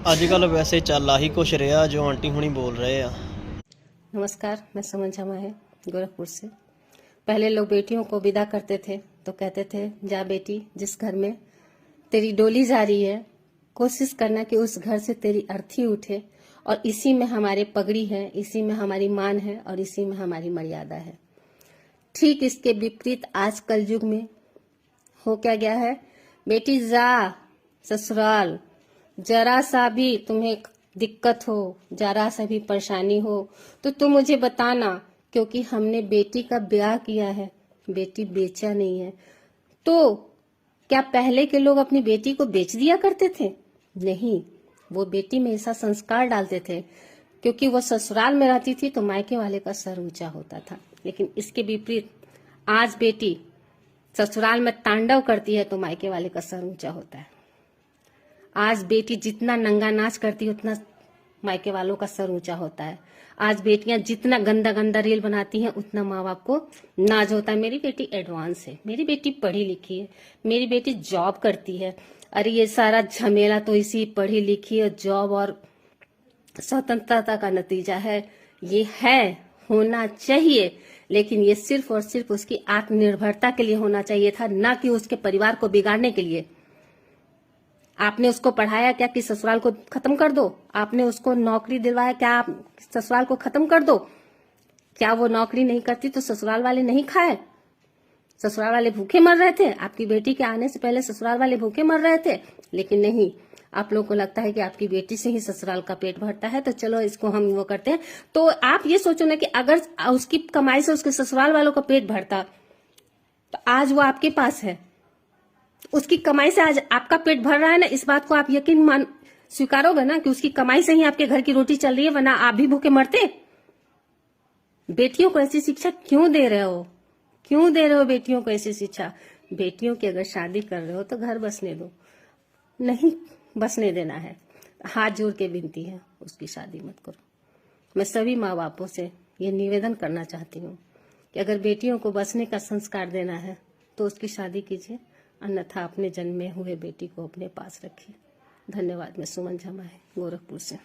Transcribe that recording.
आजकल वैसे चल आही कुछ रहा जो आंटी हुणी बोल रहे आ। नमस्कार, मैं सुमन झमा है गोरखपुर से। पहले लोग बेटियों को विदा करते थे तो कहते थे, जा बेटी, जिस घर में तेरी डोली जा रही है कोशिश करना कि उस घर से तेरी अर्थी उठे, और इसी में हमारे पगड़ी है, इसी में हमारी मान है और इसी में हमारी मर्यादा है। ठीक इसके विपरीत आज कल युग में हो क्या गया है, बेटी जा ससुराल, जरा सा भी तुम्हें दिक्कत हो, जरा सा भी परेशानी हो तो तुम मुझे बताना, क्योंकि हमने बेटी का ब्याह किया है, बेटी बेचा नहीं है। तो क्या पहले के लोग अपनी बेटी को बेच दिया करते थे? नहीं, वो बेटी में ऐसा संस्कार डालते थे, क्योंकि वो ससुराल में रहती थी तो मायके वाले का सर ऊंचा होता था। लेकिन इसके विपरीत आज बेटी ससुराल में तांडव करती है तो मायके वाले का सर ऊंचा होता है। आज बेटी जितना नंगा नाच करती है उतना मायके वालों का सर ऊंचा होता है। आज बेटियां जितना गंदा गंदा रील बनाती हैं उतना माँ बाप को नाज होता है। मेरी बेटी एडवांस है, मेरी बेटी पढ़ी लिखी है, मेरी बेटी जॉब करती है। अरे ये सारा झमेला तो इसी पढ़ी लिखी और जॉब और स्वतंत्रता का नतीजा है। ये है, होना चाहिए, लेकिन ये सिर्फ और सिर्फ उसकी आत्मनिर्भरता के लिए होना चाहिए था, ना कि उसके परिवार को बिगाड़ने के लिए। आपने उसको पढ़ाया क्या कि ससुराल को खत्म कर दो? आपने उसको नौकरी दिलवाया क्या आप ससुराल को खत्म कर दो? क्या वो नौकरी नहीं करती तो ससुराल वाले नहीं खाए? ससुराल वाले भूखे मर रहे थे? आपकी बेटी के आने से पहले ससुराल वाले भूखे मर रहे थे? लेकिन नहीं, आप लोगों को लगता है कि आपकी बेटी से ही ससुराल का पेट भरता है, तो चलो इसको हम वो करते हैं। तो आप ये सोचो ना कि अगर उसकी कमाई से उसके ससुराल वालों का पेट भरता तो आज वो आपके पास है, उसकी कमाई से आज आपका पेट भर रहा है ना, इस बात को आप यकीन मान स्वीकारोगे ना कि उसकी कमाई से ही आपके घर की रोटी चल रही है, वरना आप भी भूखे मरते। बेटियों को ऐसी शिक्षा क्यों दे रहे हो? क्यों दे रहे हो बेटियों को ऐसी शिक्षा? बेटियों की अगर शादी कर रहे हो तो घर बसने दो, नहीं बसने देना है, हाथ जोड़ के विनती है, उसकी शादी मत करो। मैं सभी माँ बापों से ये निवेदन करना चाहती हूँ कि अगर बेटियों को बसने का संस्कार देना है तो उसकी शादी कीजिए, अन्यथा अपने जन्मे हुए बेटी को अपने पास रखिए। धन्यवाद। मैं सुमन झमा है गोरखपुर से।